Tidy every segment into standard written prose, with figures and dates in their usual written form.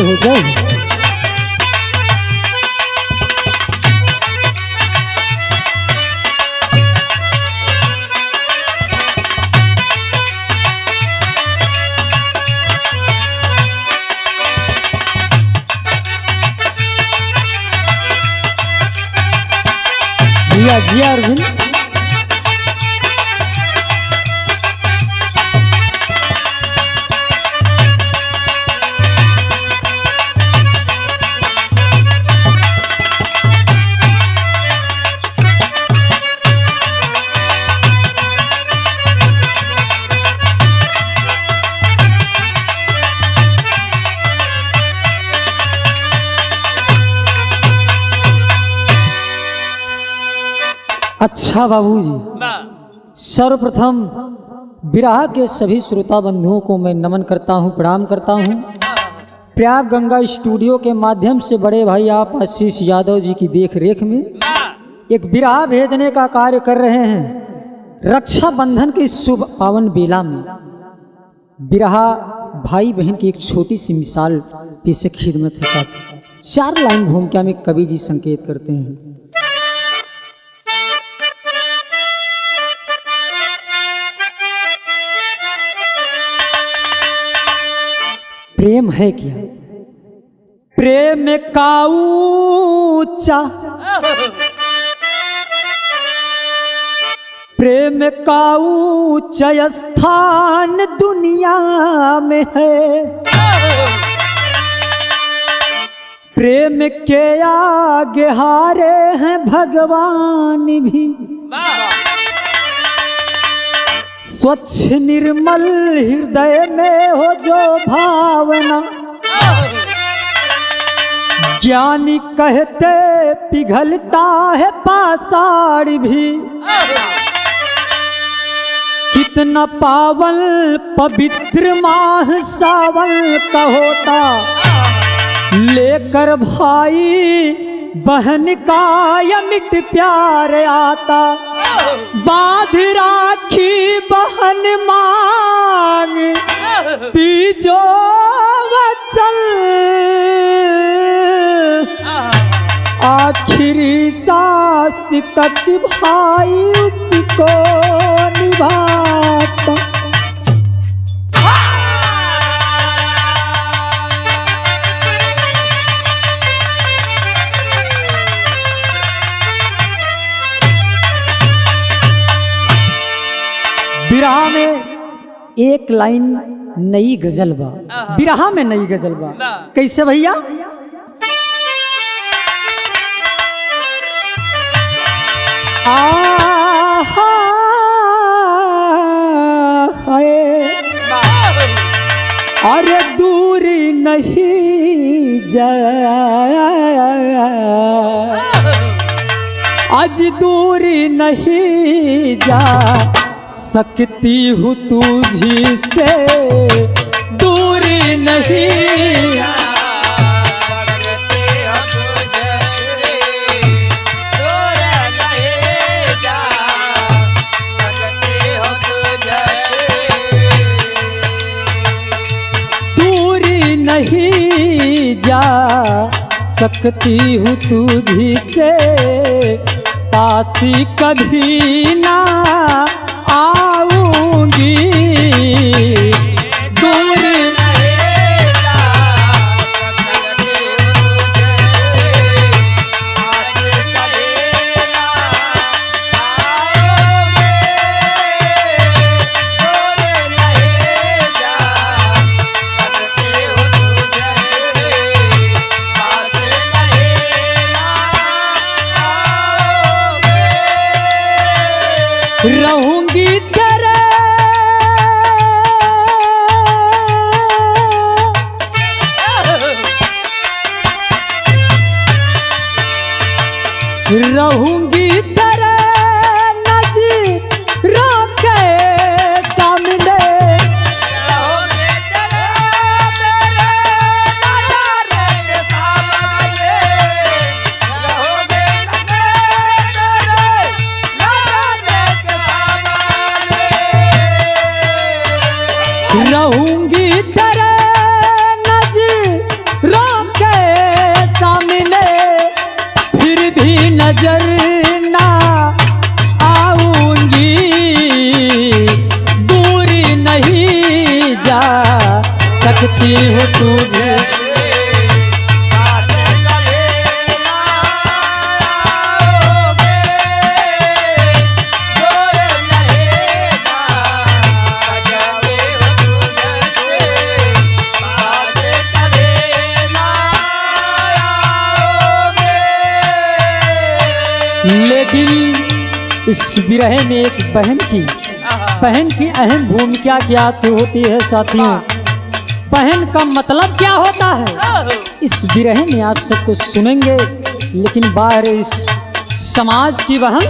हो जय हो। जिया जिया अरविंद। अच्छा बाबूजी, सर्वप्रथम विराह के सभी श्रोता बंधुओं को मैं नमन करता हूँ, प्रणाम करता हूँ। प्रयाग गंगा स्टूडियो के माध्यम से बड़े भाई आप आशीष यादव जी की देख रेख में एक विराह भेजने का कार्य कर रहे हैं। रक्षाबंधन की शुभ पावन बेला में विराह भाई बहन की एक छोटी सी मिसाल पेश खिदमत के साथ 4 लाइन भूमिका में कवि जी संकेत करते हैं। प्रेम है क्या, प्रेम का ऊंचा, प्रेम का ऊंचा स्थान दुनिया में है। प्रेम के आगे हारे हैं भगवान भी। स्वच्छ निर्मल हृदय में हो जो भावना, ज्ञानी कहते पिघलता है पाषाण भी। कितना पावन पवित्र माह सावन का होता, लेकर भाई बहन का अमिट प्यार आता। बांध राखी बहन मांग तीजो वचन, आखिरी सांस तक भाई उसको निभाता। विराह में एक लाइन नई गजल बा, विराह में नई गजल बा। कैसे भैया? अरे दूरी नहीं जा, आज दूरी नहीं जा सकती हूँ तुझी से, दूरी नहीं जा सकती हूँ तुझी से, पासी कभी ना आऊंगी। दूर रहूंगी तेरे, रहूंगी तेरे नज़रों के सामने। रहूंगी तेरे नज़रों लेकिन इस विरह में एक बहन की अहम भूमिका क्या होती है साथियों। बहन का मतलब क्या होता है इस विरह में आप सब कुछ सुनेंगे। लेकिन बाहर इस समाज की बहन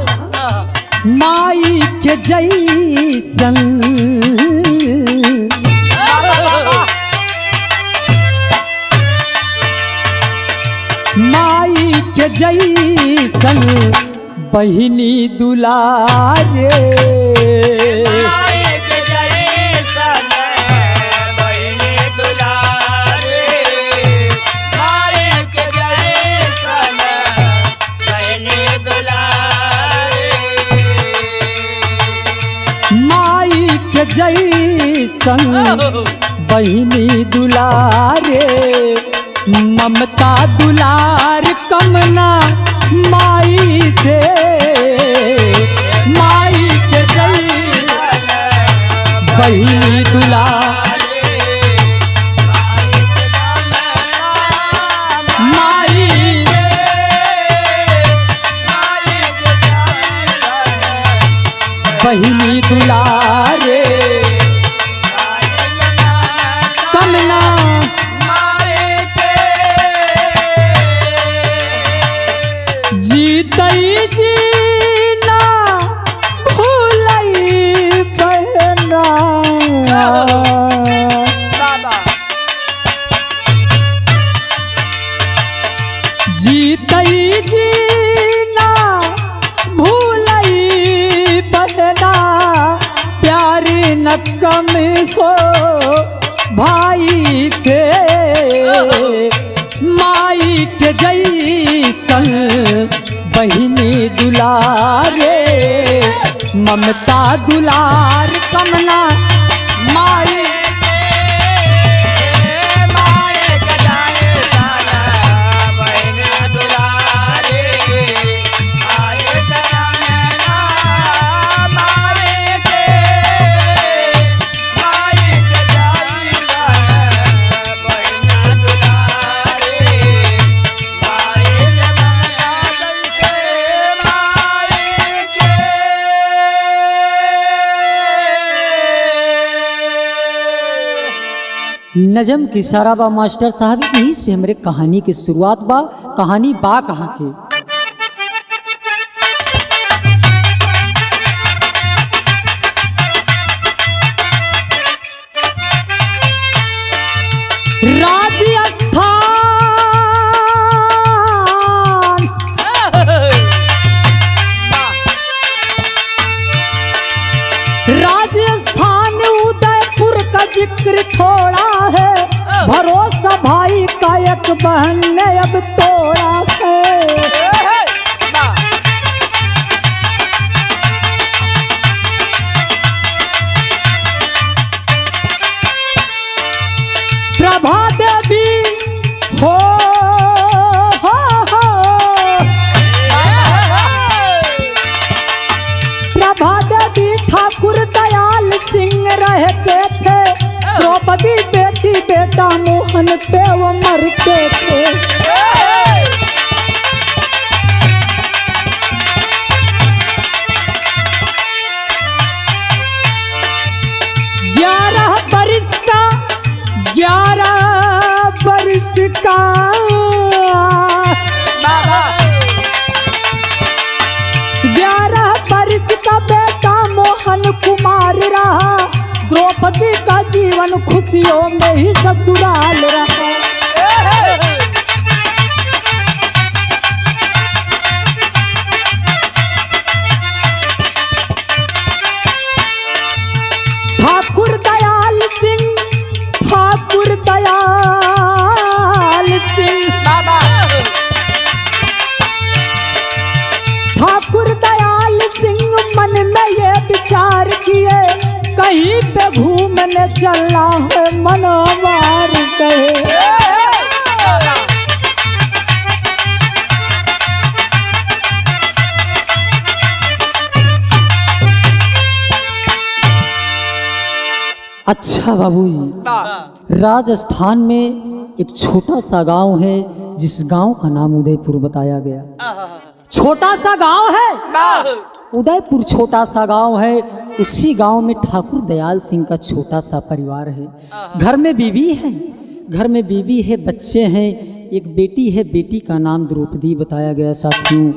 माई के जैसन, माई के जैसन बहिनी दुलारे, माई के जैसन बहिनी दुलारे, माई के जैसन बहिनी दुलारे, माई के जैसन बहिनी दुलारे, ममता दुलार कमना माई से, माई के जैसन बहिनी दुलारे, माई बहिनी दुलारे कमना जीतई जीना भूलई बहना, जीतई जीना भूलई बहना, प्यार न कम हो भाई से, माई के जैसन बहिनी दुलारे, ममता दुलार कमना माई, नजम की साराबा मास्टर साहब यही से हमारे कहानी की शुरुआत बा। कहानी बा कहाँ की, राजस्थान उदयपुर का जिक्र थोड़ा है, भरोसा भाई का एक बहन ने अब तोड़ा है। प्रभा देवी हो प्रभा देवी ठाकुर दयाल सिंह रहते थे, द्रौपदी बेटी बेटा मोहन पे वो मरते थे। 11 वर्ष का बेटा मोहन कुमार रहा, द्रौपदी का जीवन खुशियों में ही ससुराल रहा। ठाकुर दयाल सिंह बाबा, ठाकुर दयाल सिंह मन में ये विचार किए, कहीं पे घूमने चलना है मनोवार कहे। अच्छा बाबूजी, राजस्थान में एक छोटा सा गांव है जिस गांव का नाम उदयपुर बताया गया। छोटा सा गांव है, उदयपुर छोटा सा गांव है। उसी गांव में ठाकुर दयाल सिंह का छोटा सा परिवार है। घर में बीवी है, घर में बीवी है, बच्चे हैं, एक बेटी है। बेटी का नाम द्रौपदी बताया गया साथियों,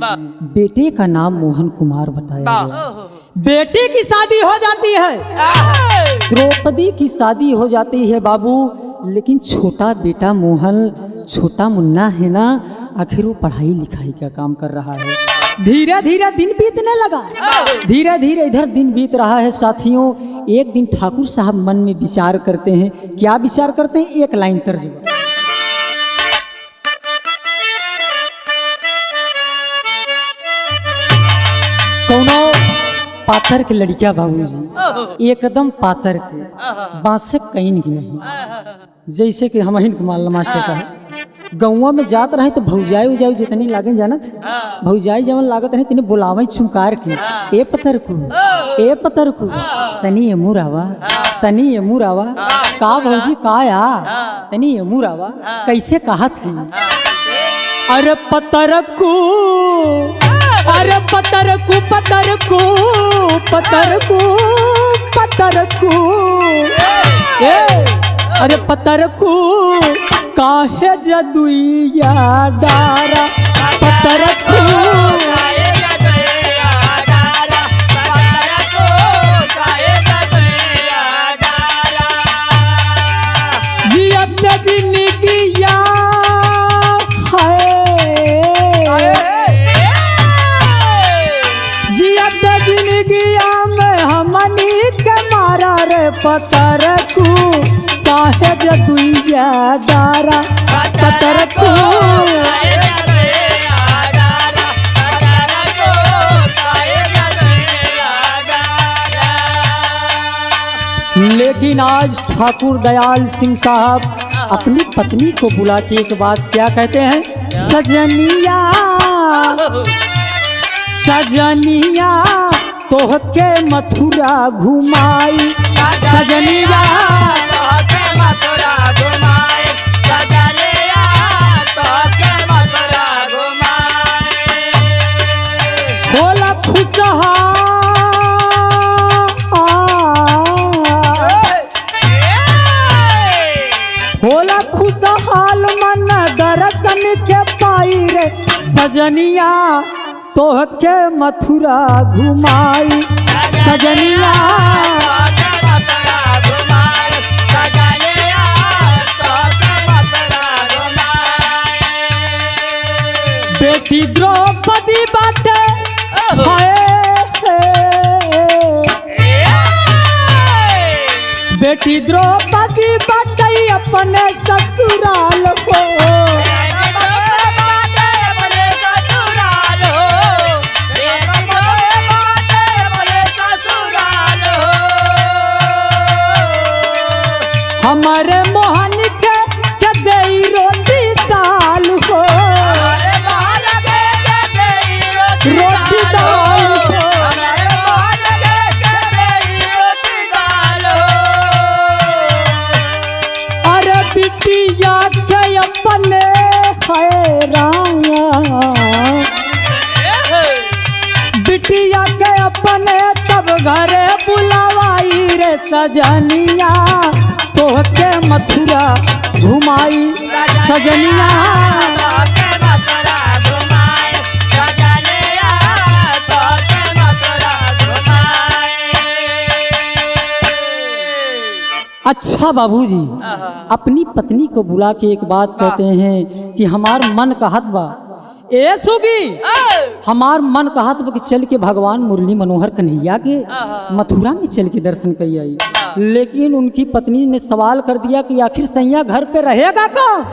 बेटे का नाम मोहन कुमार बताया गया। बेटी की शादी हो जाती है, द्रौपदी की शादी हो जाती है बाबू, लेकिन छोटा बेटा मोहन, छोटा मुन्ना है ना, आखिर वो पढ़ाई लिखाई का काम कर रहा है। धीरे धीरे दिन बीतने लगा, धीरे धीरे इधर दिन बीत रहा है साथियों। एक दिन ठाकुर साहब मन में विचार करते हैं। क्या विचार करते हैं? एक लाइन तर्जुमा। कौनो पातर के लड़किया बाबूजी, एकदम पातर के, बांसे कहीं की नहीं, जैसे कि हम हिंद कुमार मास्टर साहब गौवा में जात रहे तो भौजाई उजाई जितनी लागे जानत, भौजाई जवन लागत रहे तिने बुलावे छुकार के, ए पतर को, ए पतर को, तनी ये मुरावा, तनी ये मुरावा, का भौजी का या, तनी ये मुरावा, कैसे कहा थे? अरे पतर को, अरे पतर को, पतर को, पतर को, पतर को, अरे पतर को काहे जदुइया डारा, पतर को जियत जिंदगिया है, जियत जिंदगिया में हमनी के मारा रे पतर को काहे जदुइया डारा, पतर को। लेकिन आज ठाकुर दयाल सिंह साहब अपनी पत्नी को बुला के एक बात क्या कहते हैं? सजनिया, सजनिया तोहके मथुरा घुमाई, सजनिया होला खुशहा, होला खुशहाल मन दर्शन के पाई रे, सजनिया तोहके मथुरा घुमाई, सजनिया बेटी द्रौपदी बाटे, बेटी द्रौपदी बाटे अपने ससुराल को, हमारे मोहन के दई रोटी दाल को, रोटी दाल को, अरे बिटिया के अपने हैराना, बिटिया के अपने तब घरे बुलावाई रे, सजनिया तोहके मथुरा घुमाई, सजनिया अच्छा बाबूजी अपनी पत्नी को बुला के एक बात कहते हैं कि हमार मन कहत बा, ए सुगी, हमार मन कहत बा कि चल के भगवान मुरली मनोहर कन्हैया के मथुरा में चल के दर्शन कर आई। लेकिन उनकी पत्नी ने सवाल कर दिया कि आखिर सैया घर पे रहेगा कौन?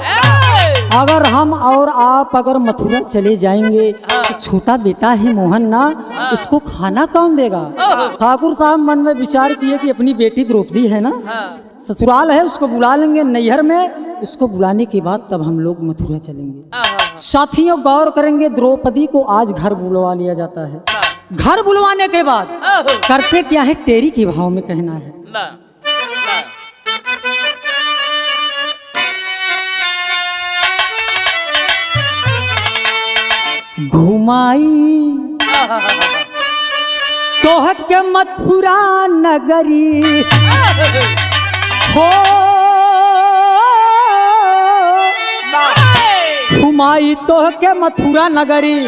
अगर हम और आप अगर मथुरा चले जाएंगे तो छोटा बेटा है मोहन ना, इसको खाना कौन देगा? ठाकुर साहब मन में विचार किए कि अपनी बेटी द्रौपदी है ना, ससुराल है, उसको बुला लेंगे नैहर में, उसको बुलाने के बाद तब हम लोग मथुरा चलेंगे। साथियों गौर करेंगे, द्रौपदी को आज घर बुलवा लिया जाता है। घर बुलवाने के बाद करते क्या है? टेरी के भाव में कहना है, घूम घुमाई तोह के मथुरा नगरी हो घुमाई तोह के मथुरा नगरी।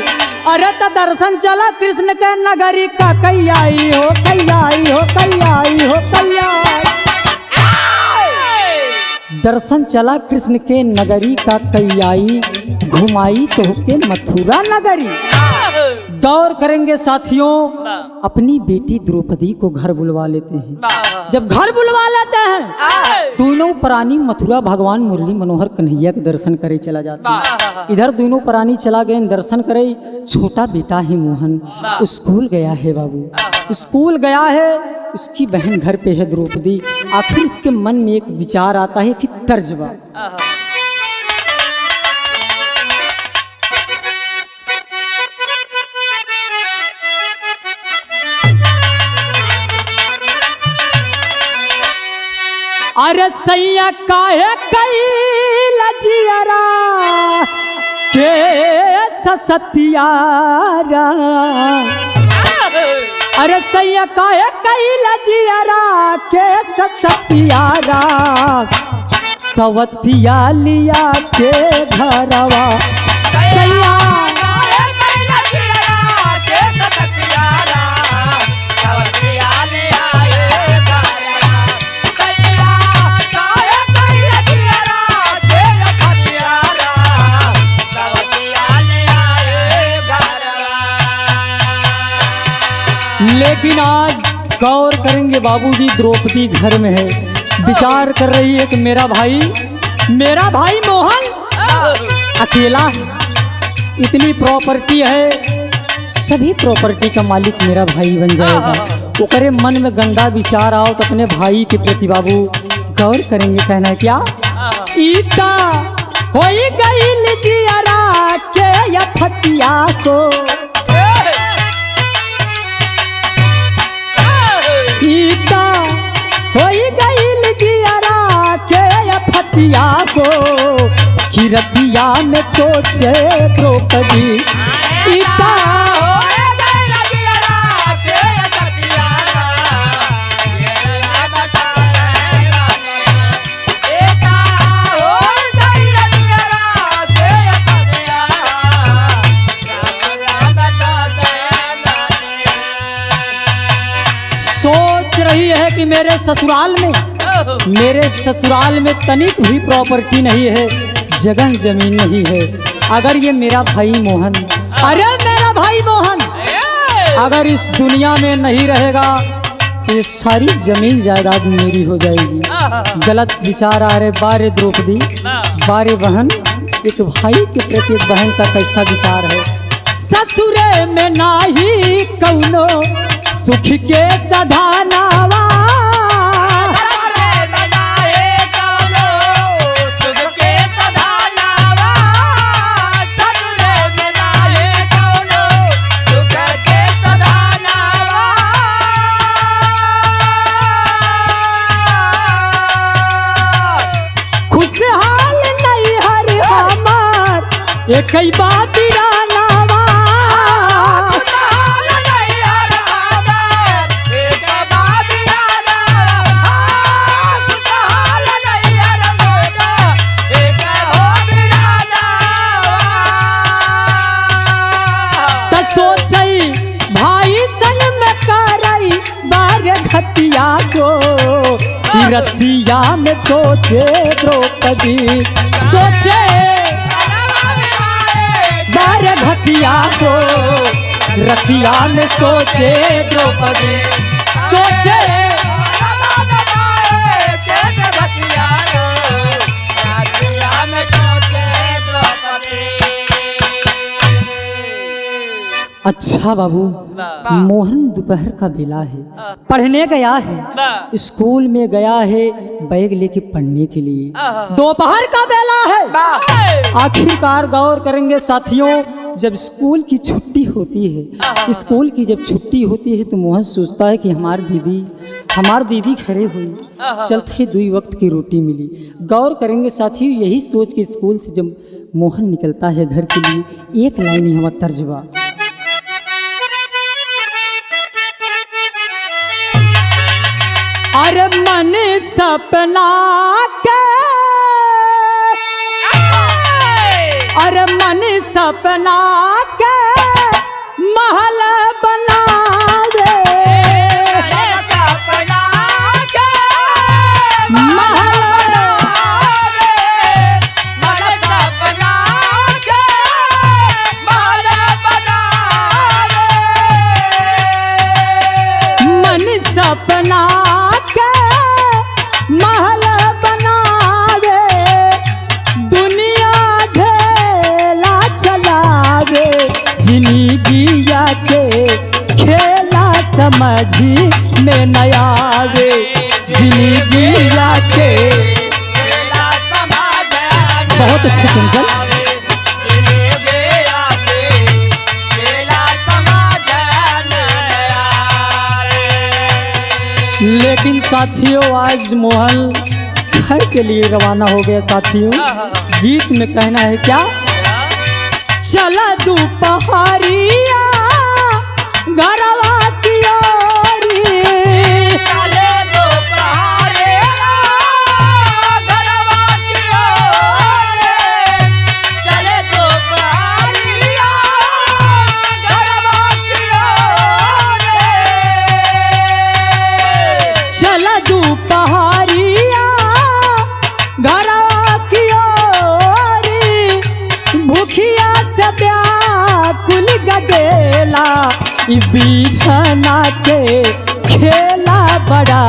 अरे त दर्शन चला कृष्ण के नगरी का कैयाई हो कैयाई हो कैयाई हो कैयाई। दर्शन चला कृष्ण के नगरी का कैयाई घुमाई तोह के मथुरा नगरी। दौर करेंगे साथियों, अपनी बेटी द्रौपदी को घर बुलवा लेते हैं। जब घर बुलवा लेते हैं दोनों प्राणी मथुरा भगवान मुरली मनोहर कन्हैया के दर्शन करे चला जाते हैं। इधर दोनों प्राणी चला गए दर्शन करे। छोटा बेटा है मोहन स्कूल गया है बाबू, स्कूल गया है। उसकी बहन घर पे है द्रौपदी। आखिर उसके मन में एक विचार आता है कि तर्जबा अरे सैया काहे कई लजियरा के सतियारा। अरे सैया काहे कई लजियरा के सतियारा सवतिया लिया के घरवा। सैया लेकिन आज गौर करेंगे बाबूजी, द्रौपदी घर में है, विचार कर रही है कि मेरा भाई मोहन अकेला, इतनी प्रॉपर्टी है, सभी प्रॉपर्टी का मालिक मेरा भाई बन जाएगा। वो करे मन में गंदा विचार आओ तो अपने भाई के प्रति बाबू गौर करेंगे। कहना है क्या ईता होई गई लिजियरा के या फतिया को। ईता होई गई लिजियरा के या फतिया को किरतिया में सोचे द्रौपदी। ईता सोच रही है कि मेरे ससुराल में तनिक भी प्रॉपर्टी नहीं है, जगह जमीन नहीं है। अगर ये मेरा भाई मोहन, अरे मेरा भाई मोहन अगर इस दुनिया में नहीं रहेगा तो ये सारी जमीन जायदाद मेरी हो जाएगी। गलत विचार आ रहे। बारे द्रौपदी, बारे बहन, एक भाई के प्रति एक बहन का कैसा विचार है। ससुरे में नाही कौनो सुख के सधानावा। खुशहाल नहीं हर हमार एक ही बात रानावा। भाई संग में करई बारे घटिया को रतिया में सोचे द्रौपदी। सोचे बारे घटिया को रतिया में सोचे द्रौपदी। सोचे अच्छा बाबू, मोहन दोपहर का बेला है, पढ़ने गया है, स्कूल में गया है बैग लेके पढ़ने के लिए। दोपहर का बेला है। आखिरकार गौर करेंगे साथियों, जब स्कूल की छुट्टी होती है, स्कूल की जब छुट्टी होती है तो मोहन सोचता है कि हमार दीदी खड़े हुई, चलते 2 वक्त की रोटी मिली। गौर करेंगे साथियों, यही सोच के स्कूल से जब मोहन निकलता है घर के लिए, एक लाइन ही हमारा तर्जबा अरे मन सपना के, अरे मन सपना के महल बनावे, सपना के महल बनावे, दुनिया ढेला चलावे, जिंदगिया के खेला समझी में न आवे, जिंदगिया के। बहुत अच्छे चंचल। लेकिन साथियों आज मोहन घर के लिए रवाना हो गया। साथियों गीत में कहना है क्या, चला दोपहरिया घरवा की ओरी, चला दोपहरिया घरवा की ओरी, भूखिया से व्याकुल गदेला, ई बिधना के खेला बड़ा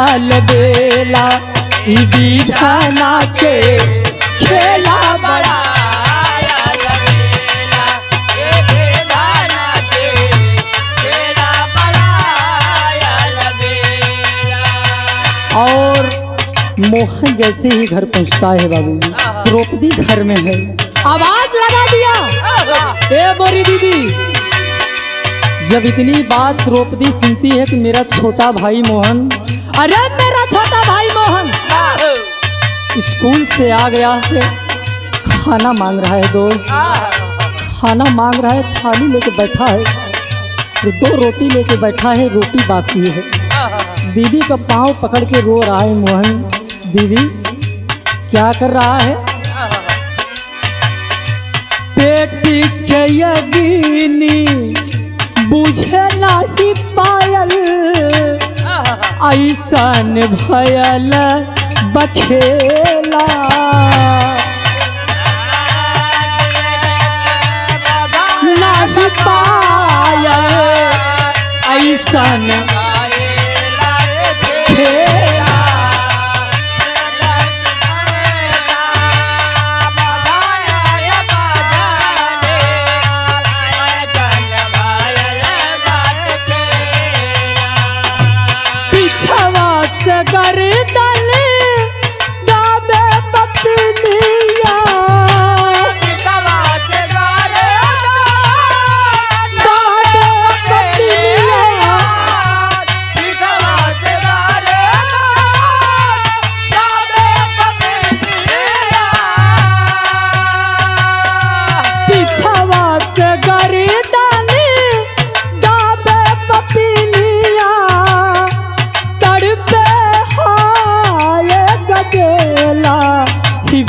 अलबेला, ई बिधना के खेला बड़ा। और मोहन जैसे ही घर पहुंचता है बाबूजी, द्रौपदी घर में है, आवाज लगा दिया, ए बोरी दीदी। जब इतनी बात द्रौपदी सुनती है कि मेरा छोटा भाई मोहन, अरे मेरा छोटा भाई मोहन स्कूल से आ गया है, खाना मांग रहा है दोस्त, खाना मांग रहा है, थाली लेके बैठा है, तो 2 रोटी लेके बैठा है, रोटी बासी है। दीदी का पाँव पकड़ के रो रहा है मोहन। दीदी क्या कर रहा है, बेटी के यगिनी बुझे नहीं पायल, ऐसन भयल बखेला, नहीं पायल ऐसन खेला। पिछवा से गर्दन दाबे पपनिया,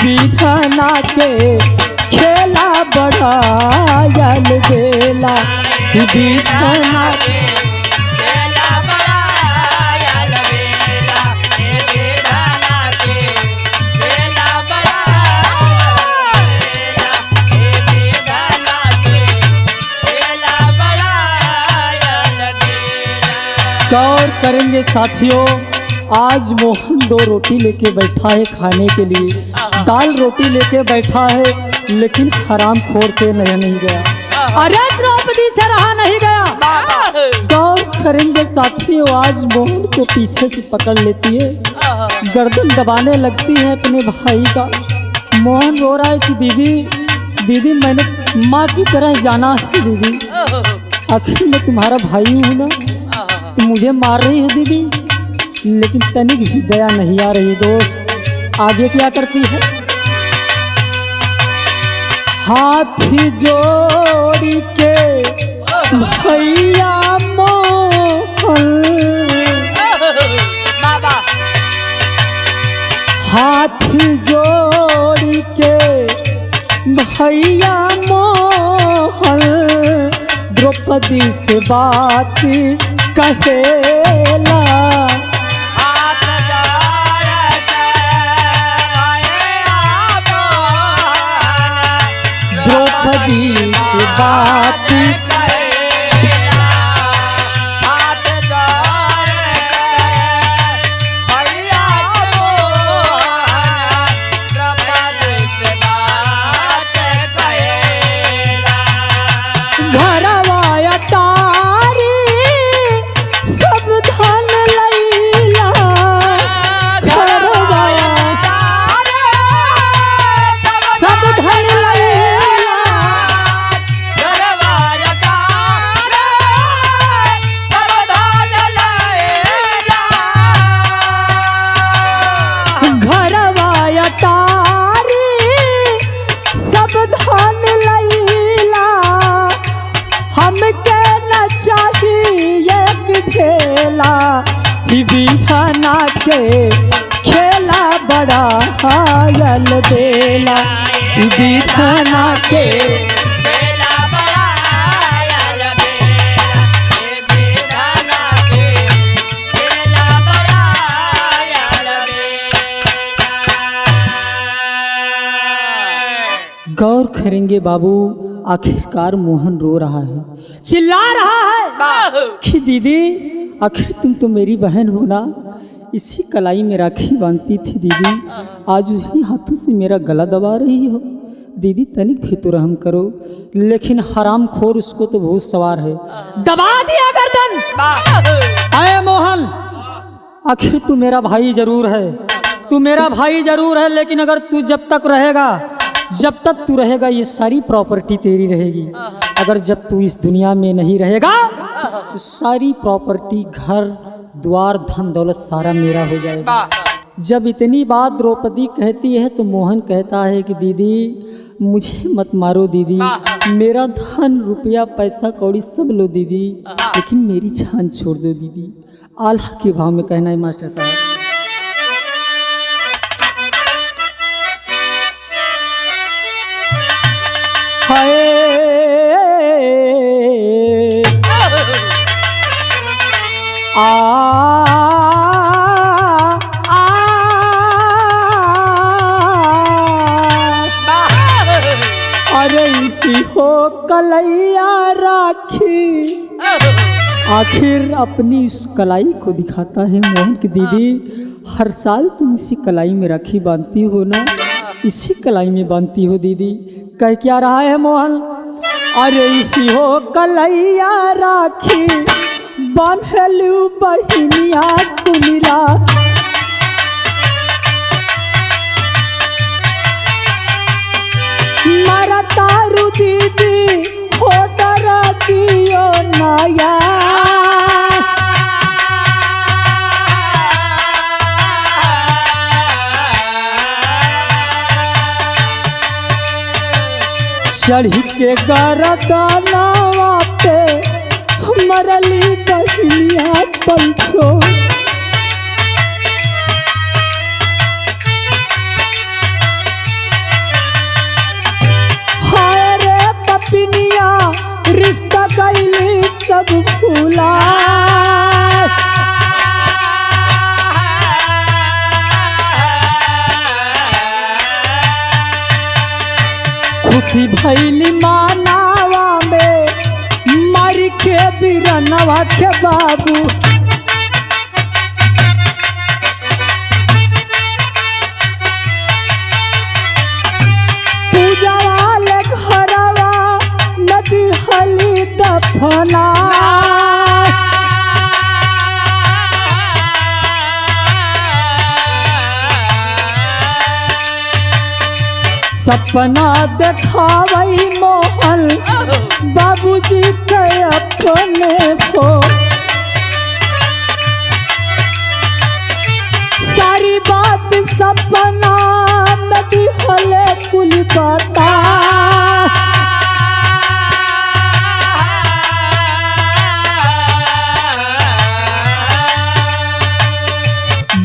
बिधना के खेला बड़ा अलबेला, बिधना के खेला बड़ा अलबेला, बिधना के खेला बड़ा अलबेला, बिधना के खेला बड़ा अलबेला। गौर करेंगे साथियों, आज मोहन 2 रोटी लेके बैठा है खाने के लिए, दाल रोटी लेके बैठा है, लेकिन हराम खोर से नहीं गया, अरे द्रौपदी से रहा नहीं गया। गौर करेंगे साथियों, आज मोहन को पीछे से पकड़ लेती है, गर्दन दबाने लगती है अपने भाई का। मोहन रो रहा है कि दीदी दीदी मैंने माँ की तरह जाना है, दीदी आखिर मैं तुम्हारा भाई हूँ ना, तुम मुझे मार रही हो दीदी, लेकिन तनिक भी दया नहीं आ रही। दोस्त आगे क्या करती है, हाथ जोड़ के भैया मोहन हाथ जोड़ के भैया मोहन द्रौपदी से बात कहेला। हाथ जोड़ के भैया मोहन द्रौपदी से बात हाथ जोड़ के भैया मोहन द्रौपदी से बात कहेला। घरवा अटारी सब धन लैला। घरवा सब धन लैला। घरवा अटारी सब धन लैला। हमके न चाहिए कि खेला। ई विधाना के खेला बड़ा हायल बेला। ई विधाना के गौर करेंगे बाबू, आखिरकार मोहन रो रहा है, चिल्ला रहा है कि दीदी आखिर तुम तो मेरी बहन हो ना। इसी कलाई में राखी बांधती थी दीदी, आज उसी हाथों से मेरा गला दबा रही हो। दीदी तनिक भी तो रहम करो। लेकिन हराम खोर उसको तो भूत सवार है, दबा दिया गर्दन। आए मोहन, आखिर तू मेरा भाई जरूर है, तू मेरा भाई जरूर है, लेकिन अगर तू जब तक रहेगा, जब तक तू रहेगा ये सारी प्रॉपर्टी तेरी रहेगी। अगर जब तू इस दुनिया में नहीं रहेगा तो सारी प्रॉपर्टी, घर द्वार, धन दौलत सारा मेरा हो जाएगा। जब इतनी बात द्रौपदी कहती है तो मोहन कहता है कि दीदी मुझे मत मारो दीदी, मेरा धन रुपया पैसा कौड़ी सब लो दीदी, लेकिन मेरी जान छोड़ दो दीदी। आल्हा के भाव में कहना है मास्टर साहब। हाय आ अरे हो कलैया राखी। आखिर अपनी इस कलाई को दिखाता है मोहन की दीदी, हर साल तुम इसी कलाई में राखी बांधती हो ना, इसी कलाई में बांधती हो दीदी। कह क्या रहा है मोहन? अरे हो कलैया राखी बांधलू बहिनिया सुनिला। मारा तारू दीदी हो डरा दियो नया। चढ़ी के गरदनवा पे मरली बहिनिया पंचो। हाय रे पपिनिया रिश्ता कैली सब भूला। खुशी भैली मानावा में मर के बिरनवा के बाबू। पूजा वाले घरवा नदी हली दफना। सपना देखावई मोहन बाबूजी के अपने को। सारी बात सपना में दिखले कुल बता।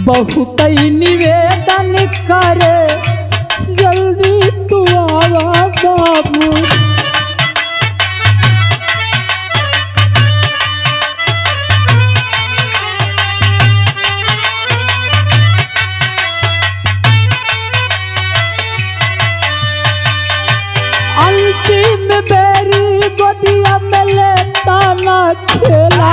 बहुत निवेदन अंतिम बेरी गोदिया में लेता ना खेला।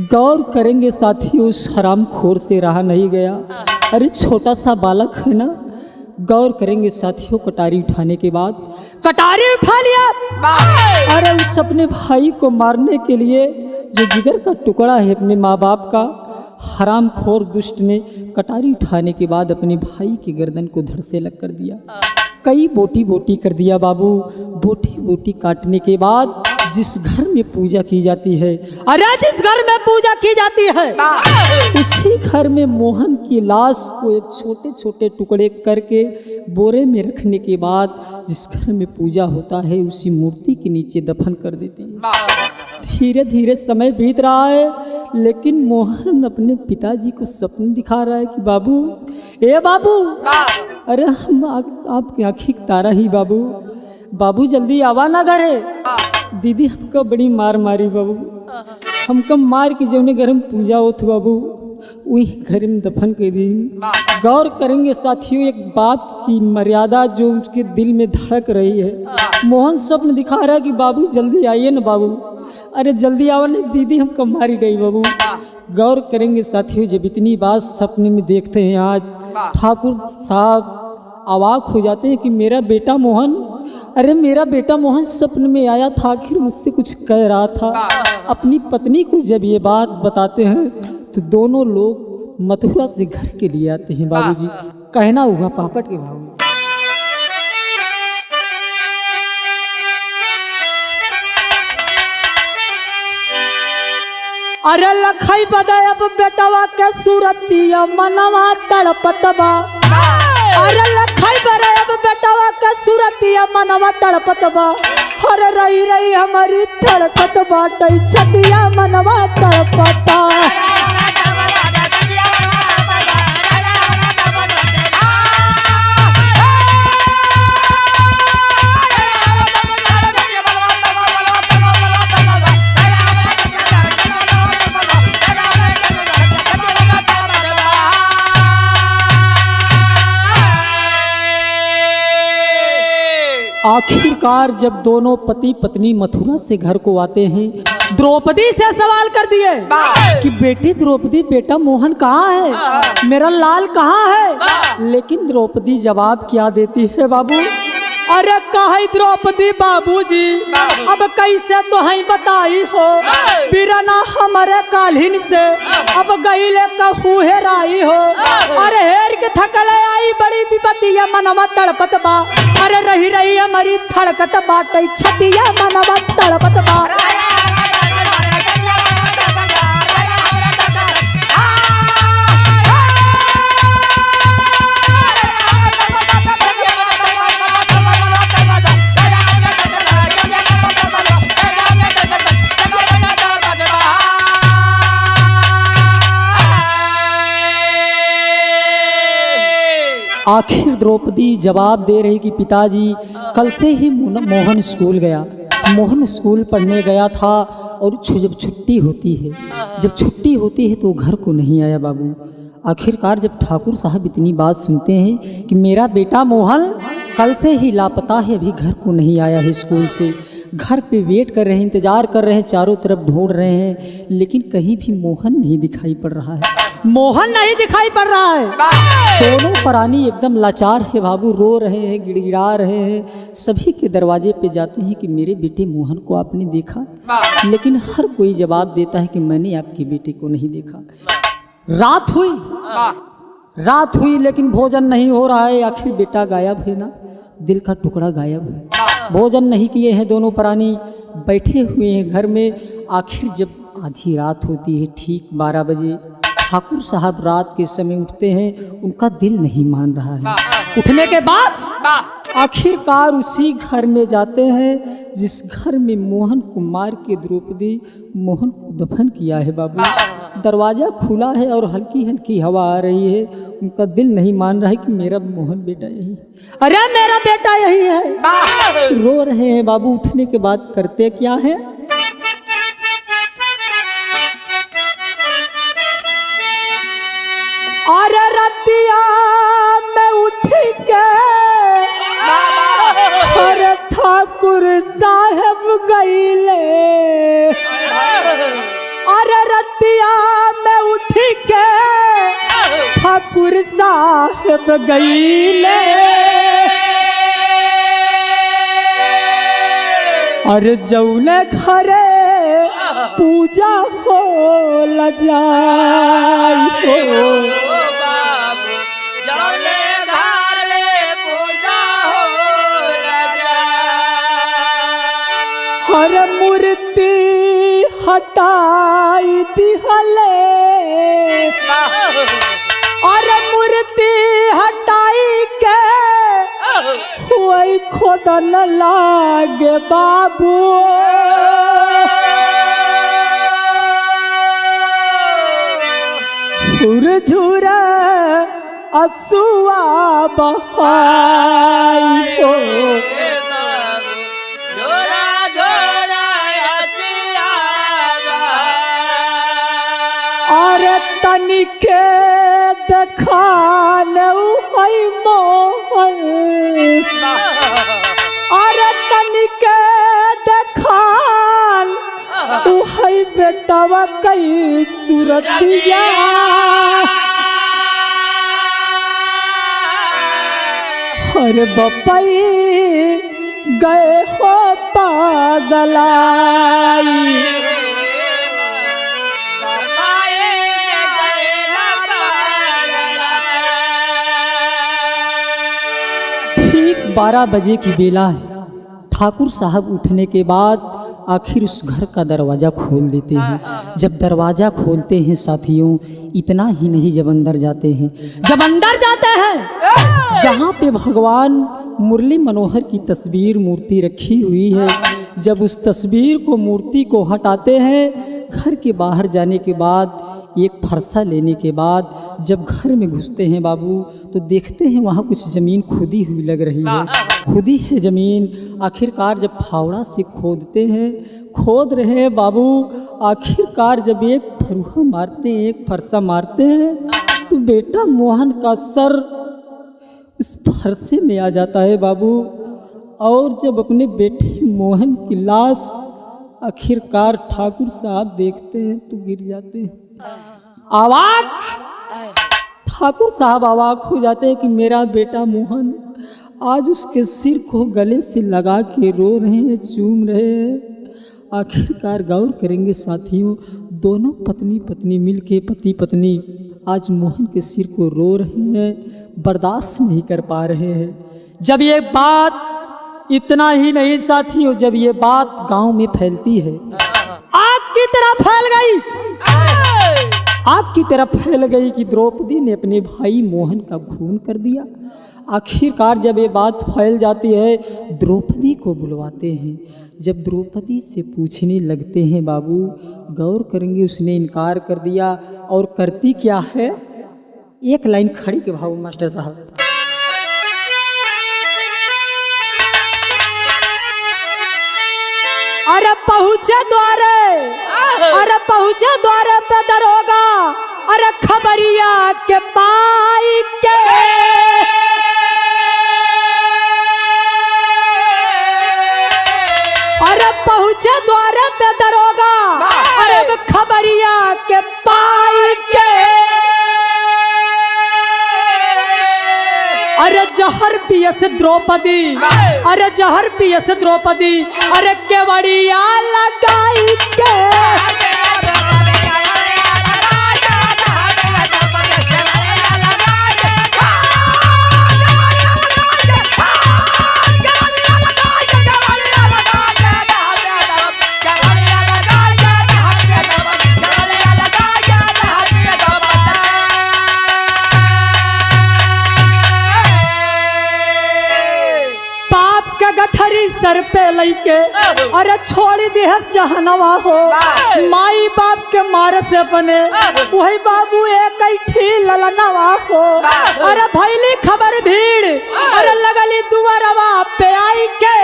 गौर करेंगे साथी, उस हरामखोर से रहा नहीं गया। अरे छोटा सा बालक है ना। गौर करेंगे साथियों, कटारी उठाने के बाद, कटारी उठा लिया। अरे उस अपने भाई को मारने के लिए जो जिगर का टुकड़ा है अपने माँ बाप का, हरामखोर दुष्ट ने कटारी उठाने के बाद अपने भाई की गर्दन को धड़ से लग कर दिया। कई बोटी बोटी कर दिया बाबू। बोटी बोटी काटने के बाद जिस घर में पूजा की जाती है, अरे जिस घर में पूजा की जाती है, उसी घर में मोहन की लाश को एक छोटे छोटे टुकड़े करके बोरे में रखने के बाद जिस घर में पूजा होता है उसी मूर्ति के नीचे दफन कर देती है। धीरे धीरे समय बीत रहा है, लेकिन मोहन अपने पिताजी को सपन दिखा रहा है कि बाबू, ए बाबू, अरे हम आपकी आँखी तारा ही बाबू, बाबू जल्दी आवा ना घरे। दीदी हमको बड़ी मार मारी बाबू, हमको मार के जौने घर में पूजा होत बाबू वही घर में दफन कर दी। गौर करेंगे साथियों, एक बाप की मर्यादा जो उसके दिल में धड़क रही है। मोहन स्वप्न दिखा रहा है कि बाबू जल्दी आइए ना बाबू, अरे जल्दी आओ ना, दीदी हमको मारी गई बाबू। गौर करेंगे साथियों, जब इतनी बात सपने में देखते हैं आज, ठाकुर साहब अवाक हो जाते हैं कि मेरा बेटा मोहन, अरे मेरा बेटा मोहन सपने में आया था, आखिर मुझसे कुछ कह रहा था। अपनी पत्नी को जब ये बात बताते हैं तो दोनों लोग मथुरा से घर के लिए आते हैं। बाबूजी कहना हुआ पापट के भाव में, अरे लखाई बदे अब बेटवा के सूरतिया मनवा तड़पतबा। अरे लखाई बरे अब बेटवा के सूरतिया मनवा तड़पतबा। अरे रही रही हमारी धड़कत बाटे छतिया मनवा तड़पता। आखिरकार जब दोनों पति पत्नी मथुरा से घर को आते हैं, द्रौपदी से सवाल कर दिए कि बेटी द्रौपदी, बेटा मोहन कहाँ है, मेरा लाल कहाँ है। लेकिन द्रौपदी जवाब क्या देती है बाबू, अरे कहे द्रौपदी बाबूजी, अब कैसे तो है बताई हो, बिरना हमारे कालीन से अब गईले कहू हेराई हो। अरे हेर के थकले आई बड़ी दिपतिया मनवा तड़पत बा। अरे रही रही हमारी धड़कत बाटे छतिया मनवा तड़पत बा। आखिर द्रौपदी जवाब दे रही कि पिताजी, कल से ही मोहन स्कूल गया, मोहन स्कूल पढ़ने गया था और जब छुट्टी होती है, जब छुट्टी होती है तो घर को नहीं आया बाबू। आखिरकार जब ठाकुर साहब इतनी बात सुनते हैं कि मेरा बेटा मोहन कल से ही लापता है, अभी घर को नहीं आया है स्कूल से, घर पे वेट कर रहे हैं, इंतज़ार कर रहे हैं, चारों तरफ ढूंढ रहे हैं, लेकिन कहीं भी मोहन नहीं दिखाई पड़ रहा है, मोहन नहीं दिखाई पड़ रहा है। दोनों प्राणी एकदम लाचार है बाबू, रो रहे हैं, गिड़गिड़ा रहे हैं, सभी के दरवाजे पे जाते हैं कि मेरे बेटे मोहन को आपने देखा, लेकिन हर कोई जवाब देता है कि मैंने आपके बेटे को नहीं देखा। रात हुई लेकिन भोजन नहीं हो रहा है, आखिर बेटा गायब है ना, दिल का टुकड़ा गायब है। भोजन नहीं किए हैं दोनों प्राणी, बैठे हुए हैं घर में। आखिर जब आधी रात होती है, ठीक 12 बजे, ठाकुर साहब रात के समय उठते हैं, उनका दिल नहीं मान रहा है। उठने के बाद आखिरकार उसी घर में जाते हैं जिस घर में मोहन को मार के द्रौपदी मोहन को दफन किया है बाबू। दरवाज़ा खुला है और हल्की हल्की हवा आ रही है, उनका दिल नहीं मान रहा है कि मेरा मोहन बेटा यही, अरे मेरा बेटा यही है। रो रहे हैं बाबू। उठने के बाद करते क्या है, रतिया में उठ के ठाकुर साहब गईले अरे जौने घरे पूजा हो लजाई हो बाबू जौने घरे पूजा हो राजा हर मूर्ति हटाई दिहले और मूर्ति हटाई के हुई खोदन लागे बाबू झुर झुर असुआ बहाई हो झोरा झोरा हसिया और तनिके देखान उहई मोहन और तनिके देखान उहई बेटवा कई सूरतिया हर बपई गए हो पागलाई ठीक 12 बजे की बेला है। ठाकुर साहब उठने के बाद आखिर उस घर का दरवाज़ा खोल देते हैं। जब दरवाज़ा खोलते हैं साथियों, इतना ही नहीं, जब अंदर जाते हैं, जहाँ पे भगवान मुरली मनोहर की तस्वीर मूर्ति रखी हुई है, जब उस तस्वीर को मूर्ति को हटाते हैं, घर के बाहर जाने के बाद एक फरसा लेने के बाद जब घर में घुसते हैं बाबू, तो देखते हैं वहाँ कुछ ज़मीन खुदी हुई लग रही है। खुदी है ज़मीन। आखिरकार जब फावड़ा से खोदते हैं, खोद रहे हैं बाबू, आखिरकार जब एक फरुहा मारते हैं, एक फरसा मारते हैं, तो बेटा मोहन का सर इस फरसे में आ जाता है बाबू। और जब अपने बेटे मोहन की लाश आखिरकार ठाकुर साहब देखते हैं तो गिर जाते हैं। अवाक ठाकुर साहब अवाक हो जाते हैं कि मेरा बेटा मोहन, आज उसके सिर को गले से लगा के रो रहे हैं, चूम रहे हैं। आखिरकार गौर करेंगे साथियों, दोनों पत्नी पत्नी मिलके, पति पत्नी आज मोहन के सिर को रो रहे हैं, बर्दाश्त नहीं कर पा रहे हैं। जब ये बात, इतना ही नहीं साथियों, जब ये बात गांव में फैलती है, आग की तरह फैल गई, आग की तरह फैल गई कि द्रौपदी ने अपने भाई मोहन का खून कर दिया। आखिरकार जब ये बात फैल जाती है, द्रौपदी को बुलवाते हैं। जब द्रौपदी से पूछने लगते हैं बाबू, गौर करेंगे उसने इनकार कर दिया। और करती क्या है, एक लाइन खड़ी के भाव मास्टर साहब, अरे पहुँचे द्वारे, अरे पहुँचे द्वारे पे दरोगा, अरे खबरिया के पाई के, अरे पहुँचे द्वारे पे दरोगा, अरे खबरिया के पाई के, अरे जहर पिए से द्रौपदी, अरे जहर पिए से द्रौपदी, अरे केवड़िया लगाई के, गठरी सर पे लइके, अरे छोड़ दी है जहनवा हो, माई बाप के मारे से अपने वही बाबू एक ही ललनवा हो। अरे भैली खबर भीड़, अरे लगली दुआरवा पे आई के,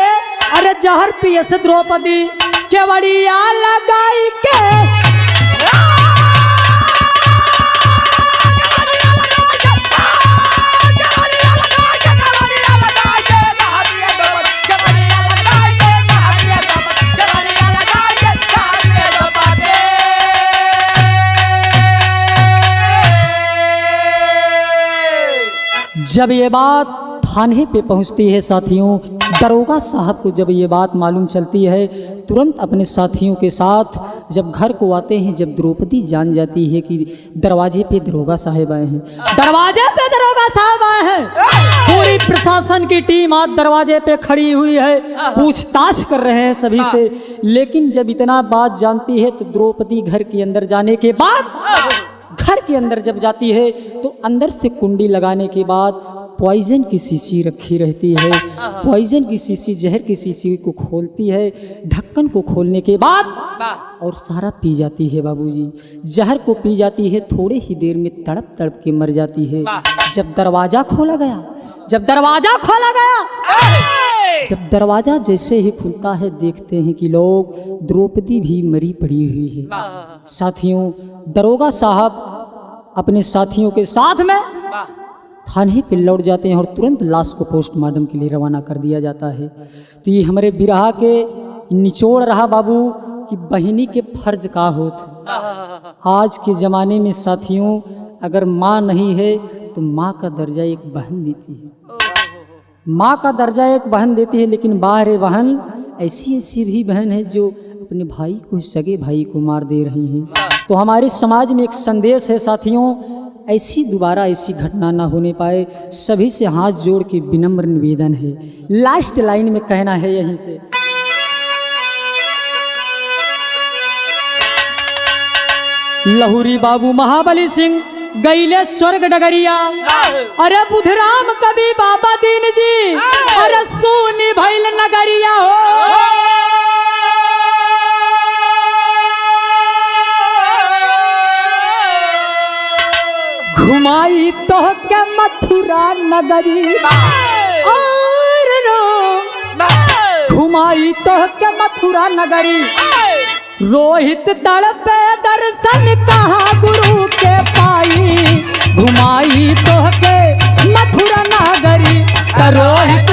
अरे जहर पिए से द्रौपदी केवड़िया लगाई के, जब ये बात थाने पे पहुंचती है साथियों, दरोगा साहब को जब ये बात मालूम चलती है, तुरंत अपने साथियों के साथ जब घर को आते हैं, जब द्रौपदी जान जाती है कि दरवाजे पे दरोगा साहब आए हैं, दरवाजे पे दरोगा साहब आए हैं, पूरी प्रशासन की टीम आज दरवाजे पे खड़ी हुई है, पूछताछ कर रहे हैं सभी से। लेकिन जब इतना बात जानती है तो द्रौपदी घर के अंदर जाने के बाद, घर के अंदर जब जाती है तो अंदर से कुंडी लगाने के बाद पॉइजन की शीशी रखी रहती है, पॉइजन की शीशी, जहर की शीशी को खोलती है, ढक्कन को खोलने के बाद और सारा पी जाती है बाबूजी। जहर को पी जाती है, थोड़े ही देर में तड़प तड़प के मर जाती है। जब दरवाजा खोला गया, जब दरवाजा खोला गया, जब दरवाजा जैसे ही खुलता है, देखते हैं कि लोग द्रौपदी भी मरी पड़ी हुई है। साथियों, दरोगा साहब अपने साथियों के साथ में थाने पे लौट जाते हैं और तुरंत लाश को पोस्टमार्टम के लिए रवाना कर दिया जाता है। तो ये हमारे बिरहा के निचोड़ रहा बाबू कि बहिनी के फर्ज का होत। आज के ज़माने में साथियों, अगर माँ नहीं है तो माँ का दर्जा एक बहन देती है, माँ का दर्जा एक बहन देती है। लेकिन बाहर बहन ऐसी ऐसी भी बहन है जो अपने भाई को, सगे भाई को मार दे रही हैं। तो हमारे समाज में एक संदेश है साथियों, ऐसी दोबारा ऐसी घटना ना होने पाए, सभी से हाथ जोड़ के विनम्र निवेदन है। लास्ट लाइन में कहना है यहीं से, लहुरी बाबू महाबली सिंह गईले स्वर्ग डगरिया, अरे बुधराम कवि बाबा दीन जी, अरे सोनी भैल नगरिया हो। घुमाई तो के मथुरा नगरी और रो, घुमाई तो के मथुरा नगरी, रोहित तड़पे दर्शन कहाँ गुरु के पाई, घुमाई तो के मथुरा नगरी, रोहित